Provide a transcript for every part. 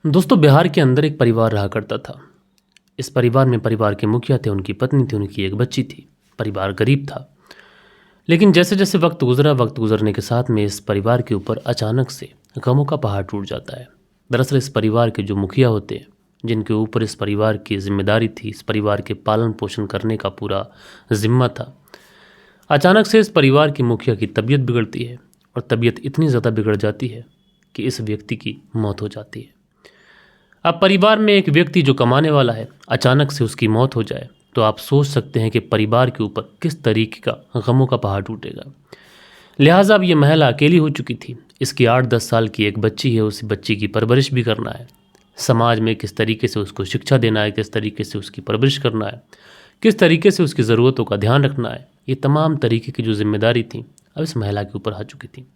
दोस्तों, बिहार के अंदर एक परिवार रहा करता था। इस परिवार में परिवार के मुखिया थे, उनकी पत्नी थी, उनकी एक बच्ची थी। परिवार गरीब था। लेकिन जैसे जैसे वक्त गुजरा, वक्त गुजरने के साथ में इस परिवार के ऊपर अचानक से गमों का पहाड़ टूट जाता है। दरअसल इस परिवार के जो मुखिया होते हैं, जिनके ऊपर इस परिवार की जिम्मेदारी थी, इस परिवार के पालन पोषण करने का पूरा जिम्मा था, अचानक से इस परिवार की मुखिया की तबीयत बिगड़ती है। और तबीयत इतनी ज़्यादा बिगड़ जाती है कि इस व्यक्ति की मौत हो जाती है। अब परिवार में एक व्यक्ति जो कमाने वाला है, अचानक से उसकी मौत हो जाए तो आप सोच सकते हैं कि परिवार के ऊपर किस तरीके का गमों का पहाड़ टूटेगा। लिहाजा अब ये महिला अकेली हो चुकी थी। इसकी 8-10 साल की एक बच्ची है, उस बच्ची की परवरिश भी करना है। समाज में किस तरीके से उसको शिक्षा देना है, किस तरीके से उसकी परवरिश करना है, किस तरीके से उसकी ज़रूरतों का ध्यान रखना है, ये तमाम तरीके की जो जिम्मेदारी थी अब इस महिला के ऊपर आ चुकी थी।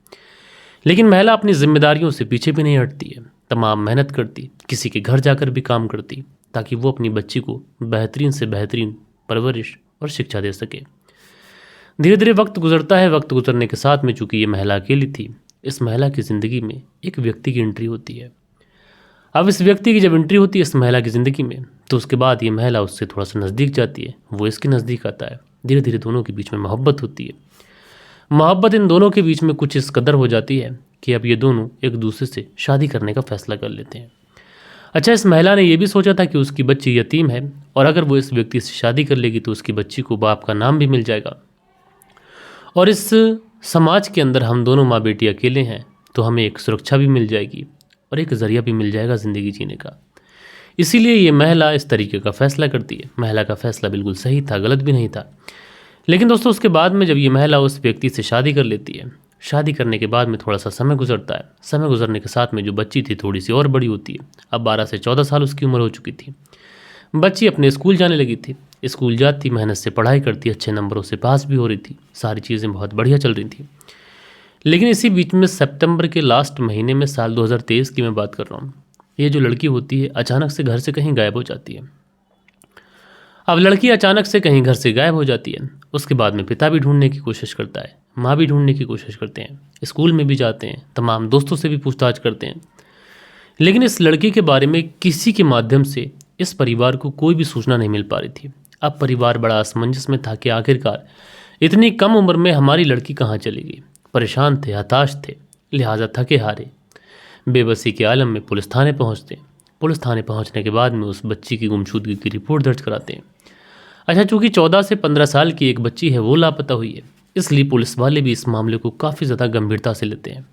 लेकिन महिला अपनी जिम्मेदारियों से पीछे भी नहीं हटती है। तमाम मेहनत करती, किसी के घर जाकर भी काम करती, ताकि वो अपनी बच्ची को बेहतरीन से बेहतरीन परवरिश और शिक्षा दे सके। धीरे धीरे वक्त गुजरता है। वक्त गुजरने के साथ में चूंकि ये महिला अकेली थी, इस महिला की ज़िंदगी में एक व्यक्ति की एंट्री होती है। अब इस व्यक्ति की जब एंट्री होती है इस महिला की ज़िंदगी में, तो उसके बाद ये महिला उससे थोड़ा सा नज़दीक जाती है, वो इसके नज़दीक आता है। धीरे धीरे दोनों के बीच में मोहब्बत होती है। मोहब्बत इन दोनों के बीच में कुछ इस कदर हो जाती है कि अब ये दोनों एक दूसरे से शादी करने का फैसला कर लेते हैं। अच्छा, इस महिला ने यह भी सोचा था कि उसकी बच्ची यतीम है और अगर वो इस व्यक्ति से शादी कर लेगी तो उसकी बच्ची को बाप का नाम भी मिल जाएगा। और इस समाज के अंदर हम दोनों माँ बेटी अकेले हैं तो हमें एक सुरक्षा भी मिल जाएगी और एक ज़रिया भी मिल जाएगा ज़िंदगी जीने का। इसीलिए ये महिला इस तरीके का फ़ैसला करती है। महिला का फ़ैसला बिल्कुल सही था, गलत भी नहीं था। लेकिन दोस्तों, उसके बाद में जब ये महिला उस व्यक्ति से शादी कर लेती है, शादी करने के बाद में थोड़ा सा समय गुजरता है। समय गुजरने के साथ में जो बच्ची थी थोड़ी सी और बड़ी होती है। अब 12 से 14 साल उसकी उम्र हो चुकी थी। बच्ची अपने स्कूल जाने लगी थी। स्कूल जाती, मेहनत से पढ़ाई करती, अच्छे नंबरों से पास भी हो रही थी, सारी चीज़ें बहुत बढ़िया चल रही थी। लेकिन इसी बीच में सितंबर के लास्ट महीने में, साल 2023 की मैं बात कर रहा हूँ, ये जो लड़की होती है अचानक से घर से कहीं गायब हो जाती है। अब लड़की अचानक से कहीं घर से गायब हो जाती है। उसके बाद में पिता भी ढूंढने की कोशिश करता है, माँ भी ढूंढने की कोशिश करते हैं, स्कूल में भी जाते हैं, तमाम दोस्तों से भी पूछताछ करते हैं। लेकिन इस लड़की के बारे में किसी के माध्यम से इस परिवार को कोई भी सूचना नहीं मिल पा रही थी। अब परिवार बड़ा असमंजस में था कि आखिरकार इतनी कम उम्र में हमारी लड़की कहाँ चली गई। परेशान थे, हताश थे, लिहाजा थके हारे बेबसी के आलम में पुलिस थाने पहुँचते हैं। पुलिस थाने पहुँचने के बाद में उस बच्ची की गुमशुदगी की रिपोर्ट दर्ज कराते हैं। अच्छा, चूंकि 14 से 15 साल की एक बच्ची है, वो लापता हुई है, इसलिए पुलिस वाले भी इस मामले को काफ़ी ज़्यादा गंभीरता से लेते हैं।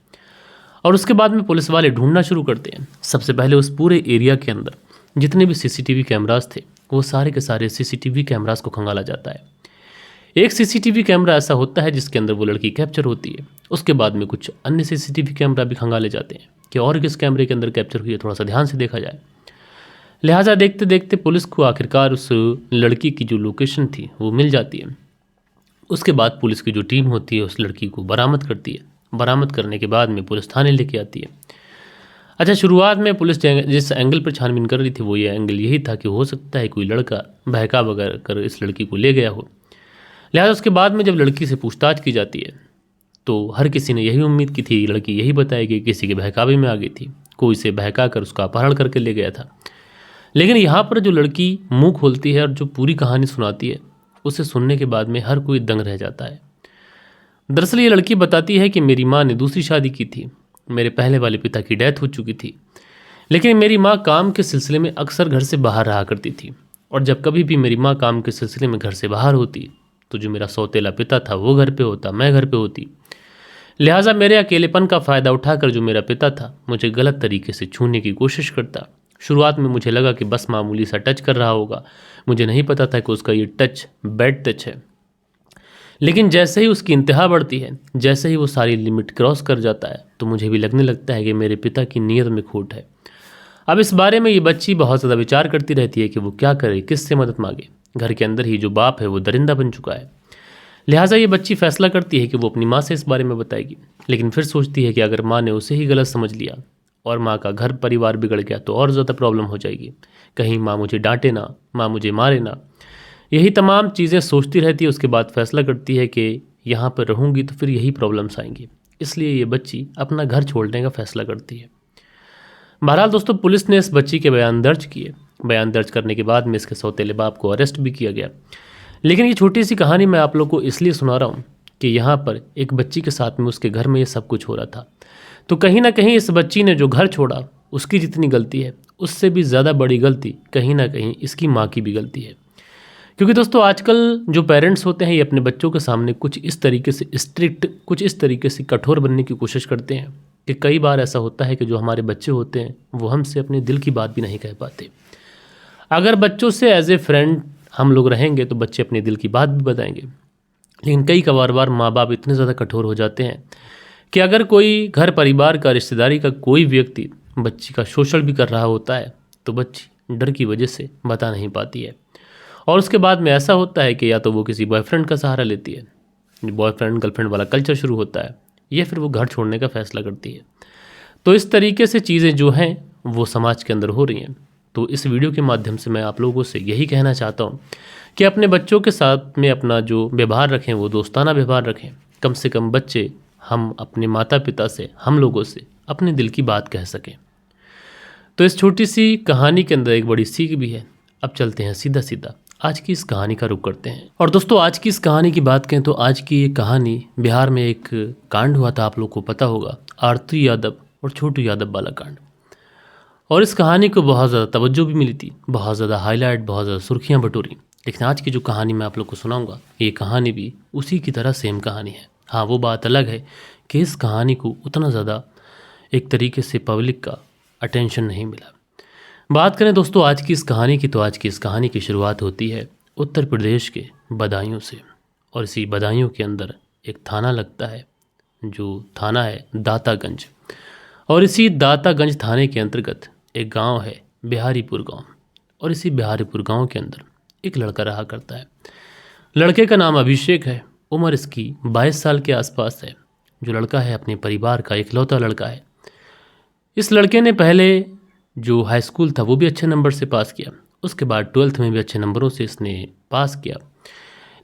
और उसके बाद में पुलिस वाले ढूंढना शुरू करते हैं। सबसे पहले उस पूरे एरिया के अंदर जितने भी सीसीटीवी कैमरास थे, वो सारे के सारे सीसीटीवी कैमरास को खंगाला जाता है। एक सीसीटीवी कैमरा ऐसा होता है जिसके अंदर वो लड़की कैप्चर होती है। उसके बाद में कुछ अन्य सीसीटीवी कैमरा भी खंगाले जाते हैं कि और किस कैमरे के अंदर कैप्चर हुई है, थोड़ा सा ध्यान से देखा जाए। लिहाजा देखते देखते पुलिस को आखिरकार उस लड़की की जो लोकेशन थी वो मिल जाती है। उसके बाद पुलिस की जो टीम होती है उस लड़की को बरामद करती है। बरामद करने के बाद में पुलिस थाने लेके आती है। अच्छा, शुरुआत में पुलिस जिस एंगल पर छानबीन कर रही थी वो ये एंगल यही था कि हो सकता है कोई लड़का बहका वगैरह कर इस लड़की को ले गया हो। लिहाजा उसके बाद में जब लड़की से पूछताछ की जाती है तो हर किसी ने यही उम्मीद की थी, लड़की यही बताएगी किसी के बहकावे में आ गई थी, कोई से बहका कर उसका अपहरण करके ले गया था। लेकिन यहाँ पर जो लड़की मुंह खोलती है और जो पूरी कहानी सुनाती है, उसे सुनने के बाद में हर कोई दंग रह जाता है। दरअसल ये लड़की बताती है कि मेरी माँ ने दूसरी शादी की थी, मेरे पहले वाले पिता की डेथ हो चुकी थी, लेकिन मेरी माँ काम के सिलसिले में अक्सर घर से बाहर रहा करती थी। और जब कभी भी मेरी माँ काम के सिलसिले में घर से बाहर होती तो जो मेरा सौतेला पिता था वो घर पे होता, मैं घर पे होती। लिहाजा मेरे अकेलेपन का फ़ायदा उठाकर जो मेरा पिता था मुझे गलत तरीके से छूने की कोशिश करता। शुरुआत में मुझे लगा कि बस मामूली सा टच कर रहा होगा, मुझे नहीं पता था कि उसका ये टच बैड टच है। लेकिन जैसे ही उसकी इंतहा बढ़ती है, जैसे ही वो सारी लिमिट क्रॉस कर जाता है, तो मुझे भी लगने लगता है कि मेरे पिता की नीयत में खोट है। अब इस बारे में ये बच्ची बहुत ज़्यादा विचार करती रहती है कि वो क्या करे, किससे मदद मांगे। घर के अंदर ही जो बाप है वो दरिंदा बन चुका है। लिहाजा ये बच्ची फैसला करती है कि वो अपनी माँ से इस बारे में बताएगी। लेकिन फिर सोचती है कि अगर माँ ने उसे ही गलत समझ लिया और माँ का घर परिवार बिगड़ गया तो और ज़्यादा प्रॉब्लम हो जाएगी। कहीं माँ मुझे डांटे ना, माँ मुझे मारे ना। यही तमाम चीज़ें सोचती रहती है। उसके बाद फैसला करती है कि यहाँ पर रहूँगी तो फिर यही प्रॉब्लम्स आएंगी। इसलिए ये बच्ची अपना घर छोड़ने का फ़ैसला करती है। बहरहाल दोस्तों, पुलिस ने इस बच्ची के बयान दर्ज किए। बयान दर्ज करने के बाद में इसके सौतेले बाप को अरेस्ट भी किया गया। लेकिन ये छोटी सी कहानी मैं आप लोग को इसलिए सुना रहा हूँ कि यहाँ पर एक बच्ची के साथ में उसके घर में ये सब कुछ हो रहा था। तो कहीं ना कहीं इस बच्ची ने जो घर छोड़ा, उसकी जितनी गलती है उससे भी ज़्यादा बड़ी गलती कहीं ना कहीं इसकी माँ की भी गलती है। क्योंकि दोस्तों, आजकल जो पेरेंट्स होते हैं ये अपने बच्चों के सामने कुछ इस तरीके से स्ट्रिक्ट, कुछ इस तरीके से कठोर बनने की कोशिश करते हैं कि कई बार ऐसा होता है कि जो हमारे बच्चे होते हैं वो हमसे अपने दिल की बात भी नहीं कह पाते। अगर बच्चों से एज ए फ्रेंड हम लोग रहेंगे तो बच्चे अपने दिल की बात भी बताएंगे। लेकिन कई बार माँ बाप इतने ज़्यादा कठोर हो जाते हैं कि अगर कोई घर परिवार का, रिश्तेदारी का कोई व्यक्ति बच्ची का शोषण भी कर रहा होता है तो बच्ची डर की वजह से बता नहीं पाती है। और उसके बाद में ऐसा होता है कि या तो वो किसी बॉयफ्रेंड का सहारा लेती है, बॉयफ्रेंड गर्लफ्रेंड वाला कल्चर शुरू होता है, या फिर वो घर छोड़ने का फैसला करती है। तो इस तरीके से चीज़ें जो हैं वो समाज के अंदर हो रही हैं। तो इस वीडियो के माध्यम से मैं आप लोगों से यही कहना चाहता हूँ कि अपने बच्चों के साथ में अपना जो व्यवहार रखें वो दोस्ताना व्यवहार रखें। कम से कम बच्चे हम अपने माता पिता से, हम लोगों से अपने दिल की बात कह सकें। तो इस छोटी सी कहानी के अंदर एक बड़ी सीख भी है। अब चलते हैं सीधा सीधा आज की इस कहानी का रुख करते हैं। और दोस्तों, आज की इस कहानी की बात करें तो आज की ये कहानी बिहार में एक कांड हुआ था, आप लोग को पता होगा, आरती यादव और छोटू यादव वाला कांड। और इस कहानी को बहुत ज़्यादा तवज्जो भी मिली थी, बहुत ज़्यादा हाईलाइट, बहुत ज़्यादा सुर्खियाँ बटोरी। लेकिन आज की जो कहानी मैं आप लोग को सुनाऊंगा, ये कहानी भी उसी की तरह सेम कहानी है। हाँ, वो बात अलग है कि इस कहानी को उतना ज़्यादा एक तरीके से पब्लिक का अटेंशन नहीं मिला। बात करें दोस्तों आज की इस कहानी की, तो आज की इस कहानी की शुरुआत होती है उत्तर प्रदेश के बदायूं से। और इसी बदायूं के अंदर एक थाना लगता है, जो थाना है दातागंज। और इसी दातागंज थाने के अंतर्गत एक गांव है बिहारीपुर गांव। और इसी बिहारीपुर गांव के अंदर एक लड़का रहा करता है। लड़के का नाम अभिषेक है, उम्र इसकी 22 साल के आसपास है। जो लड़का है अपने परिवार का इकलौता लड़का है। इस लड़के ने पहले जो हाई स्कूल था वो भी अच्छे नंबर से पास किया, उसके बाद 12th में भी अच्छे नंबरों से इसने पास किया।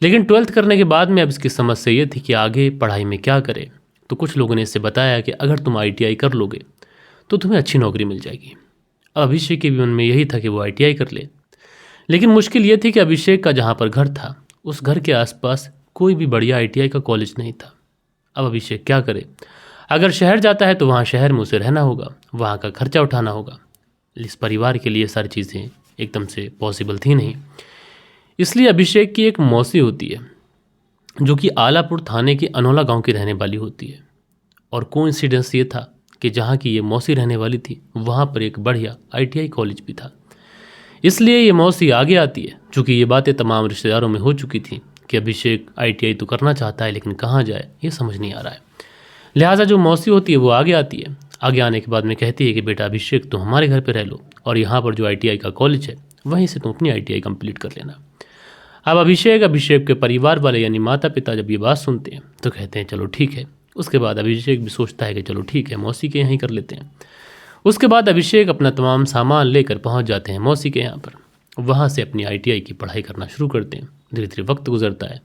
लेकिन 12th करने के बाद में अब इसकी समस्या ये थी कि आगे पढ़ाई में क्या करे। तो कुछ लोगों ने इससे बताया कि अगर तुम ITI कर लोगे तो तुम्हें अच्छी नौकरी मिल जाएगी। अब अभिषेक के भी मन में यही था कि वो ITI कर ले। लेकिन मुश्किल ये थी कि अभिषेक का जहाँ पर घर था उस घर के आसपास कोई भी बढ़िया ITI का कॉलेज नहीं था। अब अभिषेक क्या करे? अगर शहर जाता है तो वहाँ शहर में उसे रहना होगा, वहाँ का खर्चा उठाना होगा। इस परिवार के लिए सारी चीज़ें एकदम से पॉसिबल थी नहीं। इसलिए अभिषेक की एक मौसी होती है जो कि आलापुर थाने के अनोला गांव की रहने वाली होती है। और कोइंसिडेंस ये था कि जहाँ की ये मौसी रहने वाली थी वहाँ पर एक बढ़िया ITI कॉलेज भी था। इसलिए ये मौसी आगे आती है। चूँकि ये बातें तमाम रिश्तेदारों में हो चुकी थी कि अभिषेक ITI तो करना चाहता है लेकिन कहाँ जाए ये समझ नहीं आ रहा है। लिहाजा जो मौसी होती है वो आगे आती है। आगे आने के बाद में कहती है कि बेटा अभिषेक तुम हमारे घर पे रह लो और यहाँ पर जो ITI का कॉलेज है वहीं से तुम अपनी ITI कंप्लीट कर लेना। अब अभिषेक के परिवार वाले यानी माता पिता जब ये बात सुनते हैं तो कहते हैं चलो ठीक है। उसके बाद अभिषेक भी सोचता है कि चलो ठीक है मौसी के यहाँ ही कर लेते हैं। उसके बाद अभिषेक अपना तमाम सामान लेकर पहुँच जाते हैं मौसी के यहाँ पर। वहाँ से अपनी ITI की पढ़ाई करना शुरू करते हैं। धीरे धीरे वक्त गुजरता है।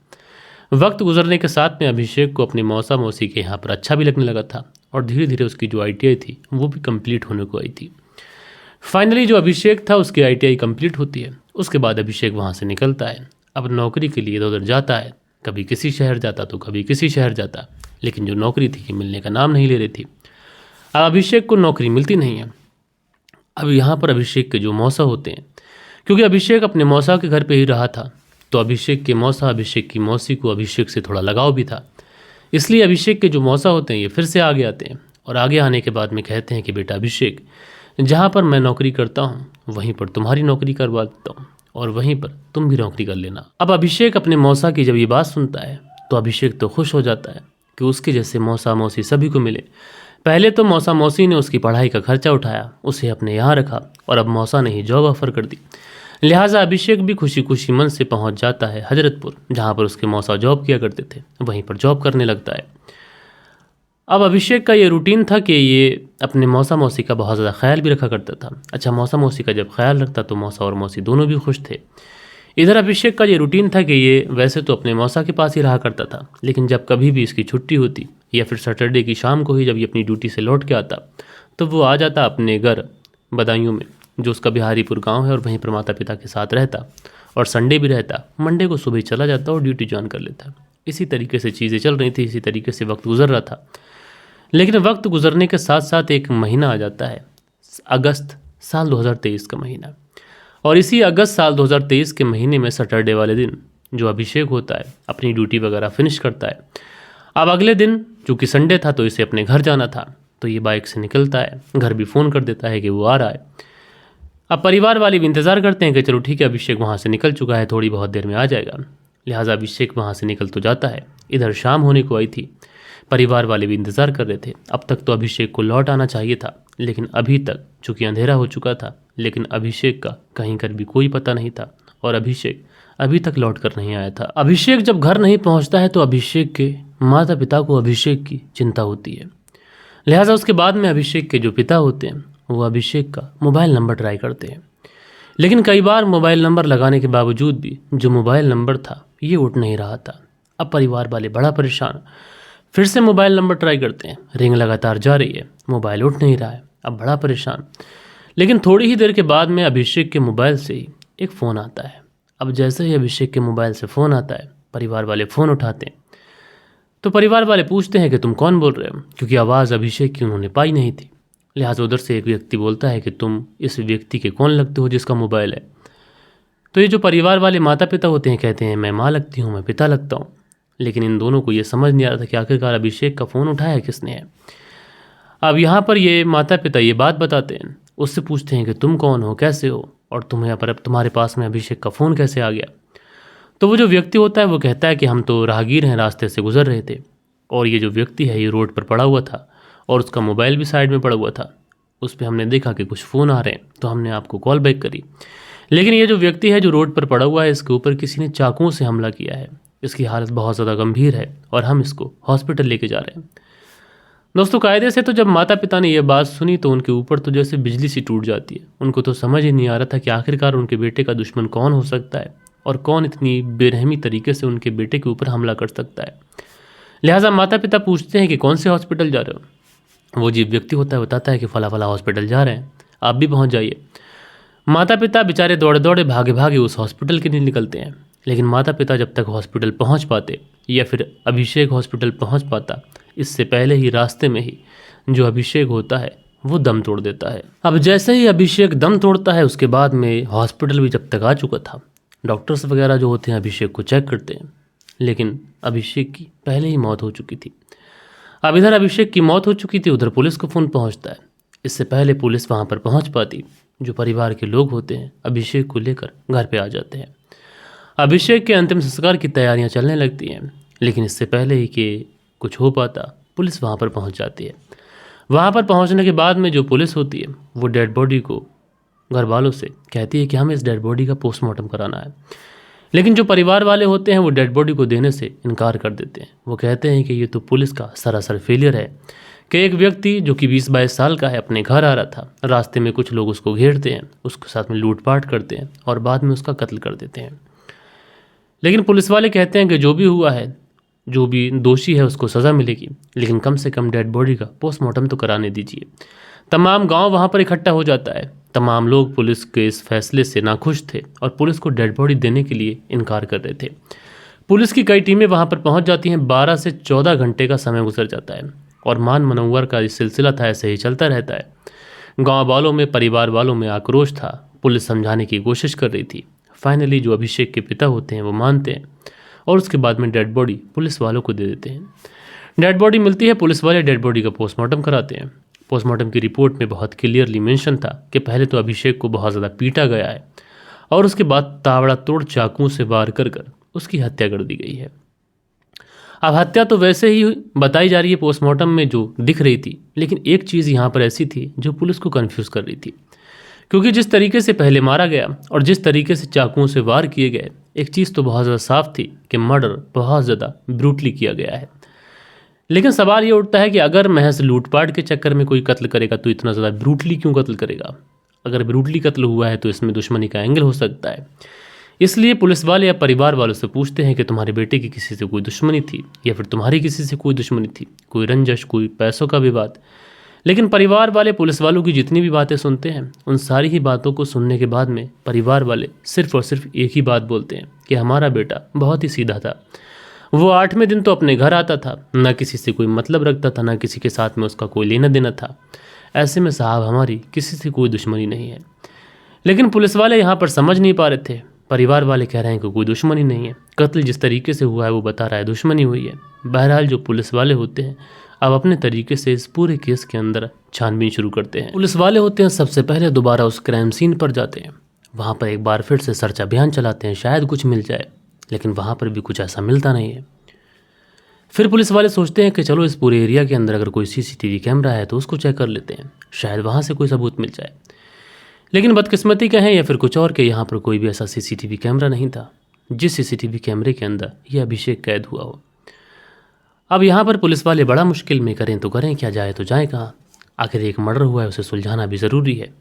वक्त गुजरने के साथ में अभिषेक को अपने मौसी के यहाँ पर अच्छा भी लगने लगा था और धीरे धीरे उसकी जो ITI थी वो भी कंप्लीट होने को आई थी। फाइनली जो अभिषेक था उसकी ITI कंप्लीट होती है। उसके बाद अभिषेक वहाँ से निकलता है। अब नौकरी के लिए इधर उधर जाता है, कभी किसी शहर जाता तो कभी किसी शहर जाता, लेकिन जो नौकरी थी कि मिलने का नाम नहीं ले रही थी। अब अभिषेक को नौकरी मिलती नहीं है। अब यहाँ पर अभिषेक के जो मौसा होते हैं, क्योंकि अभिषेक अपने मौसा के घर पर ही रहा था तो अभिषेक के मौसा, अभिषेक की मौसी को अभिषेक से थोड़ा लगाव भी था। इसलिए अभिषेक के जो मौसा होते हैं ये फिर से आगे आते हैं और आगे आने के बाद में कहते हैं कि बेटा अभिषेक, जहाँ पर मैं नौकरी करता हूँ वहीं पर तुम्हारी नौकरी करवा देता हूँ और वहीं पर तुम भी नौकरी कर लेना। अब अभिषेक अपने मौसा की जब ये बात सुनता है तो अभिषेक तो खुश हो जाता है कि उसके जैसे मौसा मौसी सभी को मिले। पहले तो मौसा मौसी ने उसकी पढ़ाई का खर्चा उठाया, उसे अपने यहाँ रखा और अब मौसा ने ही जॉब ऑफर कर दी। लिहाजा अभिषेक भी खुशी खुशी मन से पहुंच जाता है हजरतपुर, जहां पर उसके मौसा जॉब किया करते थे, वहीं पर जॉब करने लगता है। अब अभिषेक का ये रूटीन था कि ये अपने मौसा मौसी का बहुत ज़्यादा ख्याल भी रखा करता था। अच्छा, मौसा मौसी का जब ख्याल रखता तो मौसा और मौसी दोनों भी खुश थे। इधर अभिषेक का ये रूटीन था कि ये वैसे तो अपने मौसा के पास ही रहा करता था, लेकिन जब कभी भी इसकी छुट्टी होती या फिर सैटरडे की शाम को ही जब ये अपनी ड्यूटी से लौट के आता तो वो आ जाता अपने घर बदायूं में, जो उसका बिहारीपुर गांव है, और वहीं पर माता पिता के साथ रहता और संडे भी रहता। मंडे को सुबह चला जाता और ड्यूटी ज्वाइन कर लेता। इसी तरीके से चीज़ें चल रही थी, इसी तरीके से वक्त गुजर रहा था। लेकिन वक्त गुजरने के साथ साथ एक महीना आ जाता है, अगस्त साल 2023 का महीना। और इसी अगस्त साल 2023 के महीने में सैटरडे वाले दिन जो अभिषेक होता है अपनी ड्यूटी वगैरह फिनिश करता है। अब अगले दिन चूँकि संडे था तो इसे अपने घर जाना था, तो ये बाइक से निकलता है, घर भी फ़ोन कर देता है कि वो आ रहा है। अब परिवार वाले भी इंतज़ार करते हैं कि चलो ठीक है, अभिषेक वहाँ से निकल चुका है, थोड़ी बहुत देर में आ जाएगा। लिहाजा अभिषेक वहाँ से निकल तो जाता है। इधर शाम होने को आई थी, परिवार वाले भी इंतज़ार कर रहे थे। अब तक तो अभिषेक को लौट आना चाहिए था, लेकिन अभी तक चूँकि अंधेरा हो चुका था, लेकिन अभिषेक का कहीं कर भी कोई पता नहीं था और अभिषेक अभी तक लौट कर नहीं आया था। अभिषेक जब घर नहीं पहुंचता है तो अभिषेक के माता पिता को अभिषेक की चिंता होती है। लिहाजा उसके बाद में अभिषेक के जो पिता होते हैं वो अभिषेक का मोबाइल नंबर ट्राई करते हैं, लेकिन कई बार मोबाइल नंबर लगाने के बावजूद भी जो मोबाइल नंबर था ये उठ नहीं रहा था। अब परिवार वाले बड़ा परेशान, फिर से मोबाइल नंबर ट्राई करते हैं, रिंग लगातार जा रही है, मोबाइल उठ नहीं रहा है। अब बड़ा परेशान, लेकिन थोड़ी ही देर के बाद में अभिषेक के मोबाइल से ही एक फ़ोन आता है। अब जैसे ही अभिषेक के मोबाइल से फ़ोन आता है, परिवार वाले फ़ोन उठाते हैं, तो परिवार वाले पूछते हैं कि तुम कौन बोल रहे हो, क्योंकि आवाज़ अभिषेक की उन्होंने पाई नहीं थी। लिहाजा उधर से एक व्यक्ति बोलता है कि तुम इस व्यक्ति के कौन लगते हो जिसका मोबाइल है। तो ये जो परिवार वाले माता पिता होते हैं कहते हैं मैं माँ लगती हूँ, मैं पिता लगता हूँ। लेकिन इन दोनों को ये समझ नहीं आ रहा था कि आखिरकार अभिषेक का फ़ोन उठाया किसने है। अब यहाँ पर ये माता पिता ये बात बताते हैं, उससे पूछते हैं कि तुम कौन हो, कैसे हो, और तुम्हें यहाँ पर तुम्हारे पास में अभिषेक का फ़ोन कैसे आ गया। तो वो जो व्यक्ति होता है वो कहता है कि हम तो राहगीर हैं, रास्ते से गुजर रहे थे, और ये जो व्यक्ति है ये रोड पर पड़ा हुआ था और उसका मोबाइल भी साइड में पड़ा हुआ था। उस पर हमने देखा कि कुछ फ़ोन आ रहे हैं तो हमने आपको कॉल बैक करी। लेकिन ये जो व्यक्ति है जो रोड पर पड़ा हुआ है, इसके ऊपर किसी ने चाकुओं से हमला किया है, इसकी हालत बहुत ज़्यादा गंभीर है और हम इसको हॉस्पिटल लेके जा रहे हैं। दोस्तों, कायदे से तो जब माता पिता ने यह बात सुनी तो उनके ऊपर तो जैसे बिजली सी टूट जाती है। उनको तो समझ ही नहीं आ रहा था कि आखिरकार उनके बेटे का दुश्मन कौन हो सकता है और कौन इतनी बेरहमी तरीके से उनके बेटे के ऊपर हमला कर सकता है। लिहाजा माता पिता पूछते हैं कि कौन से हॉस्पिटल जा रहे हो। वो जो व्यक्ति होता है बताता है कि फला फला हॉस्पिटल जा रहे हैं, आप भी पहुंच जाइए। माता पिता बेचारे दौड़े दौड़े भागे भागे उस हॉस्पिटल के लिए निकलते हैं। लेकिन माता पिता जब तक हॉस्पिटल पहुंच पाते या फिर अभिषेक हॉस्पिटल पहुंच पाता, इससे पहले ही रास्ते में ही जो अभिषेक होता है वो दम तोड़ देता है। अब जैसे ही अभिषेक दम तोड़ता है उसके बाद में हॉस्पिटल भी जब तक आ चुका था, डॉक्टर्स वगैरह जो होते हैं अभिषेक को चेक करते हैं, लेकिन अभिषेक की पहले ही मौत हो चुकी थी। अब इधर अभिषेक की मौत हो चुकी थी, उधर पुलिस को फ़ोन पहुंचता है। इससे पहले पुलिस वहां पर पहुंच पाती, जो परिवार के लोग होते हैं अभिषेक को लेकर घर पे आ जाते हैं। अभिषेक के अंतिम संस्कार की तैयारियां चलने लगती हैं, लेकिन इससे पहले ही कि कुछ हो पाता पुलिस वहां पर पहुंच जाती है। वहां पर पहुंचने के बाद में जो पुलिस होती है वो डेड बॉडी को घर वालों से कहती है कि हमें इस डेड बॉडी का पोस्टमार्टम कराना है। लेकिन जो परिवार वाले होते हैं वो डेड बॉडी को देने से इनकार कर देते हैं। वो कहते हैं कि ये तो पुलिस का सरासर फेलियर है कि एक व्यक्ति जो कि 20-22 साल का है अपने घर आ रहा था, रास्ते में कुछ लोग उसको घेरते हैं, उसके साथ में लूटपाट करते हैं और बाद में उसका कत्ल कर देते हैं। लेकिन पुलिस वाले कहते हैं कि जो भी हुआ है, जो भी दोषी है उसको सज़ा मिलेगी, लेकिन कम से कम डेड बॉडी का पोस्टमार्टम तो कराने दीजिए। तमाम गांव वहां पर इकट्ठा हो जाता है। तमाम लोग पुलिस के इस फैसले से नाखुश थे और पुलिस को डेड बॉडी देने के लिए इनकार कर रहे थे। पुलिस की कई टीमें वहां पर पहुंच जाती हैं। 12 से 14 घंटे का समय गुजर जाता है और मान मनोवर का इस सिलसिला था ऐसे ही चलता रहता है। गाँव वालों में, परिवार वालों में आक्रोश था। पुलिस समझाने की कोशिश कर रही थी। फाइनली जो अभिषेक के पिता होते हैं वो मानते हैं और उसके बाद में डेड बॉडी पुलिस वालों को दे देते हैं। डेड बॉडी मिलती है, पुलिस वाले डेड बॉडी का पोस्टमार्टम कराते हैं। पोस्टमार्टम की रिपोर्ट में बहुत क्लियरली मेंशन था कि पहले तो अभिषेक को बहुत ज़्यादा पीटा गया है और उसके बाद तावड़ा तोड़ चाकुओं से वार कर उसकी हत्या कर दी गई है। अब हत्या तो वैसे ही बताई जा रही है पोस्टमार्टम में जो दिख रही थी, लेकिन एक चीज़ यहाँ पर ऐसी थी जो पुलिस को कन्फ्यूज़ कर रही थी, क्योंकि जिस तरीके से पहले मारा गया और जिस तरीके से चाकुओं से वार किए गए, एक चीज़ तो बहुत ज़्यादा साफ थी कि मर्डर बहुत ज़्यादा ब्रूटली किया गया है। लेकिन सवाल ये उठता है कि अगर महज लूटपाट के चक्कर में कोई कत्ल करेगा तो इतना ज़्यादा ब्रूटली क्यों कत्ल करेगा? अगर ब्रूटली कत्ल हुआ है तो इसमें दुश्मनी का एंगल हो सकता है। इसलिए पुलिस वाले या परिवार वालों से पूछते हैं कि तुम्हारे बेटे की किसी से कोई दुश्मनी थी या फिर तुम्हारी किसी से कोई दुश्मनी थी, कोई रंजश, कोई पैसों का विवाद। लेकिन परिवार वाले पुलिस वालों की जितनी भी बातें सुनते हैं, उन सारी ही बातों को सुनने के बाद में परिवार वाले सिर्फ और सिर्फ एक ही बात बोलते हैं कि हमारा बेटा बहुत ही सीधा था। वो 8वें दिन तो अपने घर आता था, ना किसी से कोई मतलब रखता था, ना किसी के साथ में उसका कोई लेना देना था। ऐसे में साहब हमारी किसी से कोई दुश्मनी नहीं है। लेकिन पुलिस वाले यहाँ पर समझ नहीं पा रहे थे। परिवार वाले कह रहे हैं कि कोई दुश्मनी नहीं है, कत्ल जिस तरीके से हुआ है वो बता रहा है दुश्मनी हुई है। बहरहाल जो पुलिस वाले होते हैं अब अपने तरीके से इस पूरे केस के अंदर छानबीन शुरू करते हैं। पुलिस वाले होते हैं सबसे पहले दोबारा उस क्राइम सीन पर जाते हैं, वहाँ पर एक बार फिर से सर्च अभियान चलाते हैं, शायद कुछ मिल जाए। लेकिन वहाँ पर भी कुछ ऐसा मिलता नहीं है। फिर पुलिस वाले सोचते हैं कि चलो इस पूरे एरिया के अंदर अगर कोई CCTV कैमरा है तो उसको चेक कर लेते हैं, शायद वहाँ से कोई सबूत मिल जाए। लेकिन बदकिस्मती कहें या फिर कुछ और के, यहाँ पर कोई भी ऐसा CCTV कैमरा नहीं था जिस CCTV कैमरे के अंदर यह अभिषेक कैद हुआ हो। अब यहाँ पर पुलिस वाले बड़ा मुश्किल में, करें तो करें क्या, जाए तो जाए कहाँ। आखिर एक मर्डर हुआ है, उसे सुलझाना भी ज़रूरी है।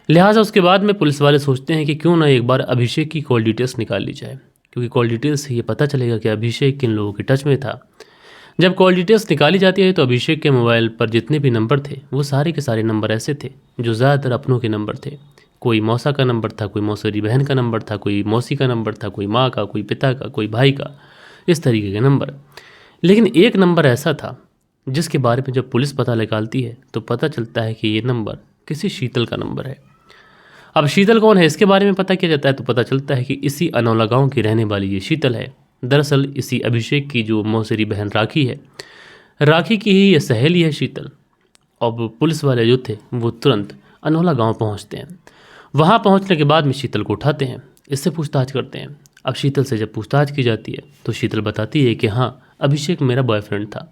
लिहाजा उसके बाद में पुलिस वाले सोचते हैं कि क्यों ना एक बार अभिषेक की कॉल डिटेल्स निकाल ली जाए, क्योंकि कॉल डिटेल्स से ये पता चलेगा कि अभिषेक किन लोगों के टच में था। जब कॉल डिटेल्स निकाली जाती है तो अभिषेक के मोबाइल पर जितने भी नंबर थे वो सारे के सारे नंबर ऐसे थे जो ज़्यादातर अपनों के नंबर थे। कोई मौसा का नंबर था, कोई मौसेरी बहन का नंबर था, कोई मौसी का नंबर था, कोई माँ का, कोई पिता का, कोई भाई का, इस तरीके के नंबर। लेकिन एक नंबर ऐसा था जिसके बारे में जब पुलिस पता निकालती है तो पता चलता है कि ये नंबर किसी शीतल का नंबर है। अब शीतल कौन है इसके बारे में पता किया जाता है तो पता चलता है कि इसी अनौला गांव की रहने वाली ये शीतल है। दरअसल इसी अभिषेक की जो मौसेरी बहन राखी है, राखी की ही ये सहेली है शीतल। अब पुलिस वाले जो थे वो तुरंत अनौला गांव पहुंचते हैं। वहां पहुंचने के बाद में शीतल को उठाते हैं, इससे पूछताछ करते हैं। अब शीतल से जब पूछताछ की जाती है तो शीतल बताती है कि हाँ, अभिषेक मेरा बॉयफ्रेंड था,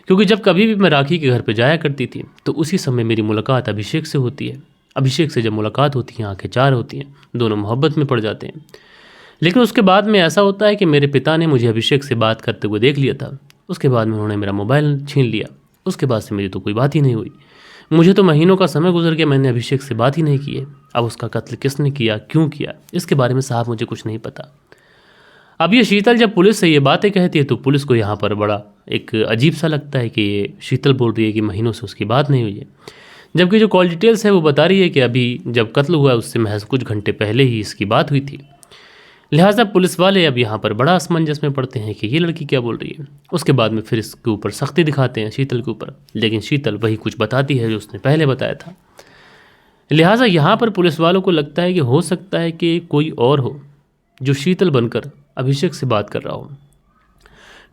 क्योंकि जब कभी भी मैं राखी के घर पे जाया करती थी तो उसी समय मेरी मुलाकात अभिषेक से होती है। अभिषेक से जब मुलाकात होती है आंखें चार होती हैं, दोनों मोहब्बत में पड़ जाते हैं। लेकिन उसके बाद में ऐसा होता है कि मेरे पिता ने मुझे अभिषेक से बात करते हुए देख लिया था। उसके बाद में उन्होंने मेरा मोबाइल छीन लिया। उसके बाद से मेरी तो कोई बात ही नहीं हुई। मुझे तो महीनों का समय गुजर गया, मैंने अभिषेक से बात ही नहीं की है। अब उसका कत्ल किसने किया, क्यों किया, इसके बारे में साहब मुझे कुछ नहीं पता। अब ये शीतल जब पुलिस से ये बातें कहती है तो पुलिस को यहाँ पर बड़ा एक अजीब सा लगता है कि ये शीतल बोल रही है कि महीनों से उसकी बात नहीं हुई है, जबकि जो कॉल डिटेल्स है वो बता रही है कि अभी जब कत्ल हुआ उससे महज कुछ घंटे पहले ही इसकी बात हुई थी। लिहाजा पुलिस वाले अब यहाँ पर बड़ा असमंजस में पड़ते हैं कि ये लड़की क्या बोल रही है। उसके बाद में फिर इसके ऊपर सख्ती दिखाते हैं शीतल के ऊपर, लेकिन शीतल वही कुछ बताती है जो उसने पहले बताया था। लिहाजा यहाँ पर पुलिस वालों को लगता है कि हो सकता है कि कोई और हो जो शीतल बनकर अभिषेक से बात कर रहा हो,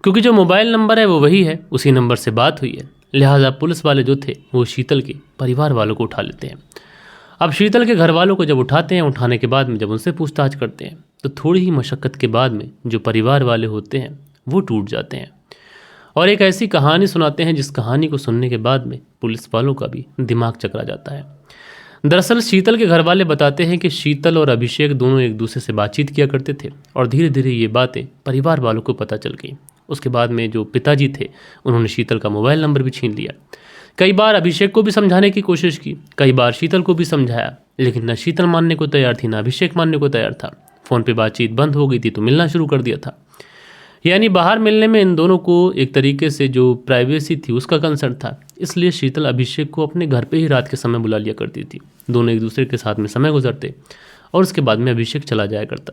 क्योंकि जो मोबाइल नंबर है वो वही है, उसी नंबर से बात हुई है। लिहाजा पुलिस वाले जो थे वो शीतल के परिवार वालों को उठा लेते हैं। अब शीतल के घर वालों को जब उठाते हैं, उठाने के बाद में जब उनसे पूछताछ करते हैं तो थोड़ी ही मशक्क़त के बाद में जो परिवार वाले होते हैं वो टूट जाते हैं और एक ऐसी कहानी सुनाते हैं जिस कहानी को सुनने के बाद में पुलिस वालों का भी दिमाग चकरा जाता है। दरअसल शीतल के घर वाले बताते हैं कि शीतल और अभिषेक दोनों एक दूसरे से बातचीत किया करते थे और धीरे धीरे ये बातें परिवार वालों को पता चल गई। उसके बाद में जो पिताजी थे उन्होंने शीतल का मोबाइल नंबर भी छीन लिया। कई बार अभिषेक को भी समझाने की कोशिश की, कई बार शीतल को भी समझाया, लेकिन न शीतल मानने को तैयार थी, न अभिषेक मानने को तैयार था। फ़ोन पे बातचीत बंद हो गई थी तो मिलना शुरू कर दिया था। यानी बाहर मिलने में इन दोनों को एक तरीके से जो प्राइवेसी थी उसका कंसर्न था, इसलिए शीतल अभिषेक को अपने घर पे ही रात के समय बुला लिया करती थी। दोनों एक दूसरे के साथ में समय गुजरते और उसके बाद में अभिषेक चला जाया करता।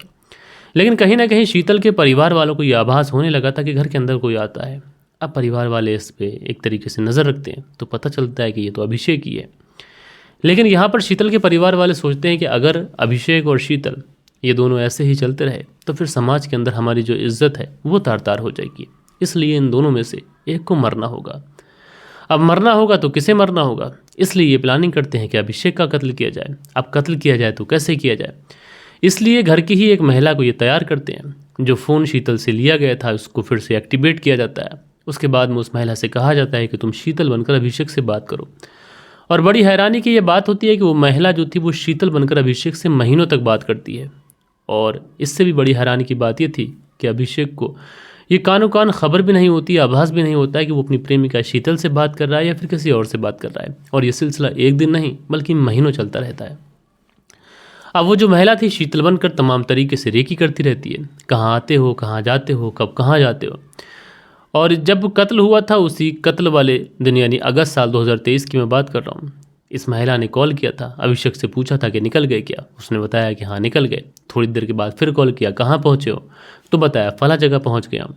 लेकिन कहीं ना कहीं शीतल के परिवार वालों को यह आभास होने लगा था कि घर के अंदर कोई आता है। अब परिवार वाले इस पे एक तरीके से नज़र रखते हैं तो पता चलता है कि ये तो अभिषेक ही है। लेकिन यहाँ पर शीतल के परिवार वाले सोचते हैं कि अगर अभिषेक और शीतल ये दोनों ऐसे ही चलते रहे तो फिर समाज के अंदर हमारी जो इज्जत है वो तार तार हो जाएगी। इसलिए इन दोनों में से एक को मरना होगा। अब मरना होगा तो किसे मरना होगा, इसलिए ये प्लानिंग करते हैं कि अभिषेक का कत्ल किया जाए। अब कत्ल किया जाए तो कैसे किया जाए, इसलिए घर की ही एक महिला को ये तैयार करते हैं। जो फ़ोन शीतल से लिया गया था उसको फिर से एक्टिवेट किया जाता है। उसके बाद में उस महिला से कहा जाता है कि तुम शीतल बनकर अभिषेक से बात करो। और बड़ी हैरानी की ये बात होती है कि वो महिला जो थी वो शीतल बनकर अभिषेक से महीनों तक बात करती है। और इससे भी बड़ी हैरानी की बात ये थी कि अभिषेक को ये कानो कान खबर भी नहीं होती, आभास भी नहीं होता है कि वो अपनी प्रेमिका शीतल से बात कर रहा है या फिर किसी और से बात कर रहा है। और ये सिलसिला एक दिन नहीं बल्कि महीनों चलता रहता है। अब वो जो महिला थी शीतल बनकर तमाम तरीके से रेकी करती रहती है, कहाँ आते हो, कहाँ जाते हो, कब कहाँ जाते हो। और जब कत्ल हुआ था उसी कत्ल वाले दिन यानी अगस्त साल 2023 की मैं बात कर रहा हूँ। इस महिला ने कॉल किया था, अभिषेक से पूछा था कि निकल गए क्या। उसने बताया कि हाँ निकल गए। थोड़ी देर के बाद फिर कॉल किया, कहाँ पहुँचे हो, तो बताया फला जगह पहुँच गया।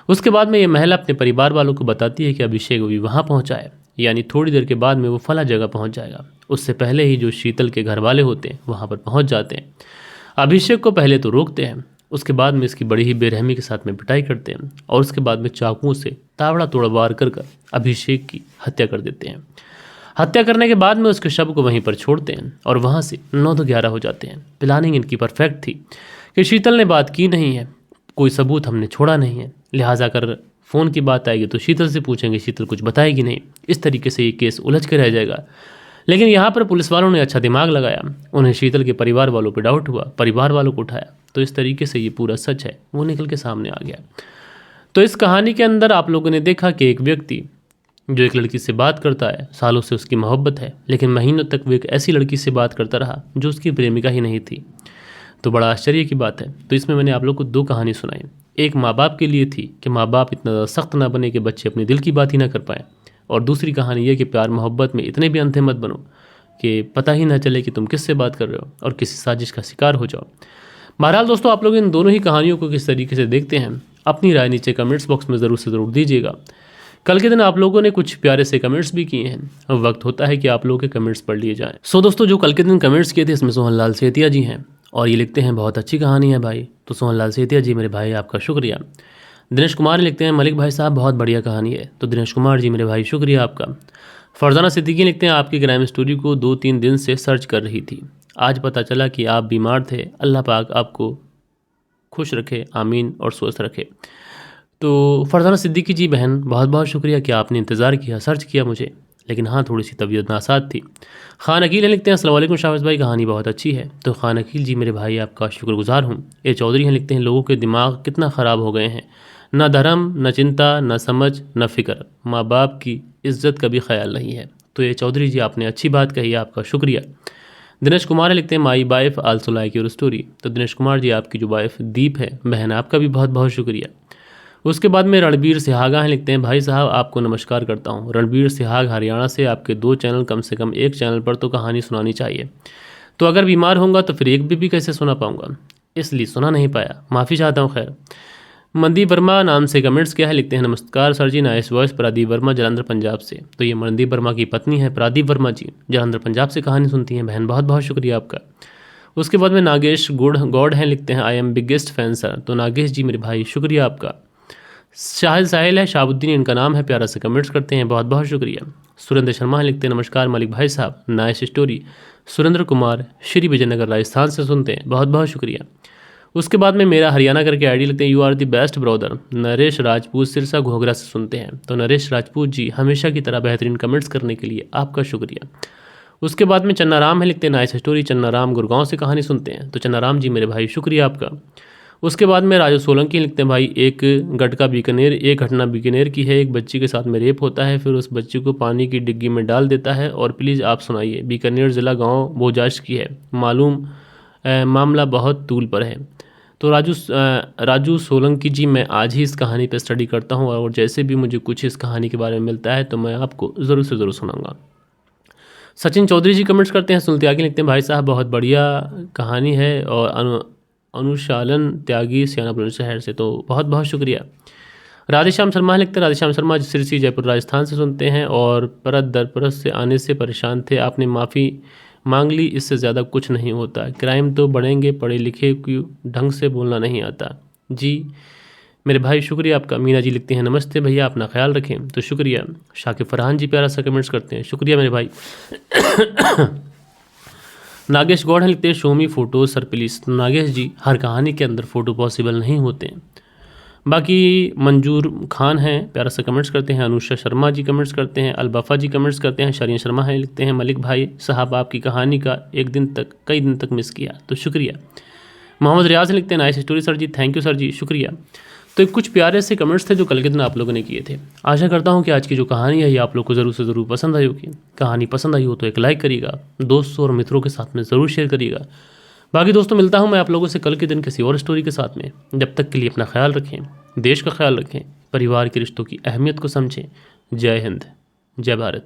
उसके बाद में ये महिला अपने परिवार वालों को बताती है कि अभिषेक भी वहाँ पहुँचा है, यानी थोड़ी देर के बाद में वो फला जगह पहुँच जाएगा। उससे पहले ही जो शीतल के घर वाले होते हैं वहाँ पर पहुँच जाते हैं। अभिषेक को पहले तो रोकते हैं, उसके बाद में इसकी बड़ी ही बेरहमी के साथ में पिटाई करते हैं और उसके बाद में चाकुओं से तावड़ा तोड़ वार कर अभिषेक की हत्या कर देते हैं। हत्या करने के बाद में उसके शव को वहीं पर छोड़ते हैं और वहाँ से 9-11 हो जाते हैं। प्लानिंग इनकी परफेक्ट थी कि शीतल ने बात की नहीं है, कोई सबूत हमने छोड़ा नहीं है, लिहाजा कर फ़ोन की बात आएगी तो शीतल से पूछेंगे, शीतल कुछ बताएगी नहीं, इस तरीके से ये केस उलझ के रह जाएगा। लेकिन यहाँ पर पुलिस वालों ने अच्छा दिमाग लगाया, उन्हें शीतल के परिवार वालों पर डाउट हुआ, परिवार वालों को उठाया, तो इस तरीके से ये पूरा सच है वो निकल के सामने आ गया। तो इस कहानी के अंदर आप लोगों ने देखा कि एक व्यक्ति जो एक लड़की से बात करता है, सालों से उसकी मोहब्बत है, लेकिन महीनों तक वो एक ऐसी लड़की से बात करता रहा जो उसकी प्रेमिका ही नहीं थी। तो बड़ा आश्चर्य की बात है। तो इसमें मैंने आप लोग को 2 कहानी सुनाई। एक माँ बाप के लिए थी कि माँ बाप इतना ज़्यादा सख्त ना बने कि बच्चे अपने दिल की बात ही ना कर पाएँ, और दूसरी कहानी ये कि प्यार मोहब्बत में इतने भी अंधे मत बनो कि पता ही ना चले कि तुम किससे बात कर रहे हो और किसी साजिश का शिकार हो जाओ। बहरहाल दोस्तों, आप लोग इन दोनों ही कहानियों को किस तरीके से देखते हैं, अपनी राय नीचे कमेंट्स बॉक्स में ज़रूर से ज़रूर दीजिएगा। कल के दिन आप लोगों ने कुछ प्यारे से कमेंट्स भी किए हैं, अब वक्त होता है कि आप लोगों के कमेंट्स पढ़ लिए जाएं। सो दोस्तों, जो कल के दिन कमेंट्स किए थे इसमें सोहनलाल सेतिया जी हैं और ये लिखते हैं बहुत अच्छी कहानी है भाई। तो सोहनलाल सेतिया जी मेरे भाई आपका शुक्रिया। दिनेश कुमार लिखते हैं मलिक भाई साहब बहुत बढ़िया कहानी है। तो दिनेश कुमार जी मेरे भाई शुक्रिया आपका। फरजाना सिद्दीकी लिखते हैं आपकी क्राइम स्टोरी को 2-3 दिन से सर्च कर रही थी, आज पता चला कि आप बीमार थे, अल्लाह पाक आपको खुश रखे, आमीन, और स्वस्थ रखे। तो फरजाना सिद्दीकी जी बहन बहुत बहुत शुक्रिया कि आपने इंतज़ार किया, सर्च किया मुझे, लेकिन हाँ थोड़ी सी तबीयत नासाज थी। खान अकील लिखते हैं अस्सलाम वालेकुम शाहबाज भाई, कहानी बहुत अच्छी है। तो खान अकील जी मेरे भाई आपका शुक्रगुजार हूँ। ए चौधरी हैं लिखते हैं लोगों के दिमाग कितना ख़राब हो गए हैं, न धर्म न चिंता न समझ न फ़िक्र, माँ बाप की इज़्ज़त का भी ख्याल नहीं है। तो ये चौधरी जी आपने अच्छी बात कही, आपका शुक्रिया। दिनेश कुमार लिखते हैं my wife also like your story. तो दिनेश कुमार जी आपकी जो वाइफ दीप है बहन, आपका भी बहुत बहुत शुक्रिया। उसके बाद में रणबीर सिहागा हैं लिखते हैं भाई साहब आपको नमस्कार करता हूँ। रणबीर सिहाग हरियाणा से, आपके 2 चैनल कम से कम एक चैनल पर तो कहानी सुनानी चाहिए। तो अगर बीमार होऊंगा तो फिर एक भी कैसे सुना पाऊंगा, इसलिए सुना नहीं पाया, माफ़ी चाहता हूँ। खैर, मनदीप वर्मा नाम से कमेंट्स किया है, लिखते हैं नमस्कार सर जी, नाइस वॉइस, प्रदीप वर्मा जलंधर पंजाब से। तो ये मनदीप वर्मा की पत्नी है प्रदीप वर्मा जी, जलंधर पंजाब से कहानी सुनती हैं बहन, बहुत बहुत शुक्रिया आपका। उसके बाद में नागेश गौड हैं लिखते हैं I am biggest fan sir. तो नागेश जी मेरे भाई शुक्रिया आपका। शाहिद साहिल है, शाहबुद्दीन इनका नाम है, प्यारा से कमेंट्स करते हैं, बहुत बहुत शुक्रिया। सुरेंद्र शर्मा लिखते हैं नमस्कार मलिक भाई साहब, नाइस स्टोरी। सुरेंद्र कुमार श्री विजयनगर राजस्थान से सुनते हैं, बहुत बहुत शुक्रिया। उसके बाद में मेरा हरियाणा करके आईडी लिखते हैं you are the best brother. Naresh Rajput Sirsa Ghoghra से सुनते हैं। तो नरेश राजपूत जी हमेशा की तरह बेहतरीन कमेंट्स करने के लिए आपका शुक्रिया। उसके बाद में चन्ना राम है, लिखते हैं नाइस स्टोरी। चन्ना राम गुड़गांव से कहानी सुनते हैं। तो चन्ना राम जी मेरे भाई शुक्रिया आपका। उसके बाद में राजू सोलंकी लिखते हैं भाई एक घटना बीकानेर की है, एक बच्ची के साथ में रेप होता है, फिर उस बच्ची को पानी की डिग्गी में डाल देता है, और प्लीज़ आप सुनाइए। बीकानेर ज़िला गांव बोजाश की है, मालूम मामला बहुत तूल पर है। तो राजू सोलंकी जी मैं आज ही इस कहानी पर स्टडी करता हूँ, और जैसे भी मुझे कुछ इस कहानी के बारे में मिलता है तो मैं आपको ज़रूर से ज़रूर सुनाऊँगा। सचिन चौधरी जी कमेंट्स करते हैं, सुन त्यागी लिखते हैं भाई साहब बहुत बढ़िया कहानी है, और अनुशालन त्यागी सियाना शहर से। तो बहुत बहुत शुक्रिया। राधेश्याम शर्मा लिखते हैं राधेश्याम शर्मा सिरसी जयपुर राजस्थान से सुनते हैं, और परत दर परत से आने से परेशान थे, आपने माफ़ी मांग ली, इससे ज़्यादा कुछ नहीं होता, क्राइम तो बढ़ेंगे, पढ़े लिखे को ढंग से बोलना नहीं आता। जी मेरे भाई शुक्रिया आपका। मीना जी लिखते हैं नमस्ते भैया, अपना ख्याल रखें। तो शुक्रिया। शाकिब फरहान जी प्यारा सा कमेंट्स करते हैं, शुक्रिया मेरे भाई। नागेश गौड़ हैं, लिखते हैं show me photos sir please. Nagesh ji हर कहानी के अंदर फ़ोटो पॉसिबल नहीं होते हैं। बाकी मंजूर खान हैं, प्यारा सा कमेंट्स करते हैं। अनुषा शर्मा जी कमेंट्स करते हैं। अलबफा जी कमेंट्स करते हैं। शरीन शर्मा हैं, लिखते हैं मलिक भाई साहब आपकी कहानी का कई दिन तक मिस किया, तो शुक्रिया। मोहम्मद रियाज लिखते हैं नाइस स्टोरी सर जी, थैंक यू सर जी, शुक्रिया। तो कुछ प्यारे से कमेंट्स थे जो कल के दिन आप लोगों ने किए थे। आशा करता हूँ कि आज की जो कहानी है ये आप लोग को ज़रूर से ज़रूर पसंद आई होगी। कहानी पसंद आई हो तो एक लाइक करिएगा, दोस्तों और मित्रों के साथ में ज़रूर शेयर करिएगा। बाकी दोस्तों मिलता हूँ मैं आप लोगों से कल के दिन किसी और स्टोरी के साथ में। जब तक के लिए अपना ख्याल रखें, देश का ख्याल रखें, परिवार के रिश्तों की अहमियत को समझें। जय हिंद, जय भारत।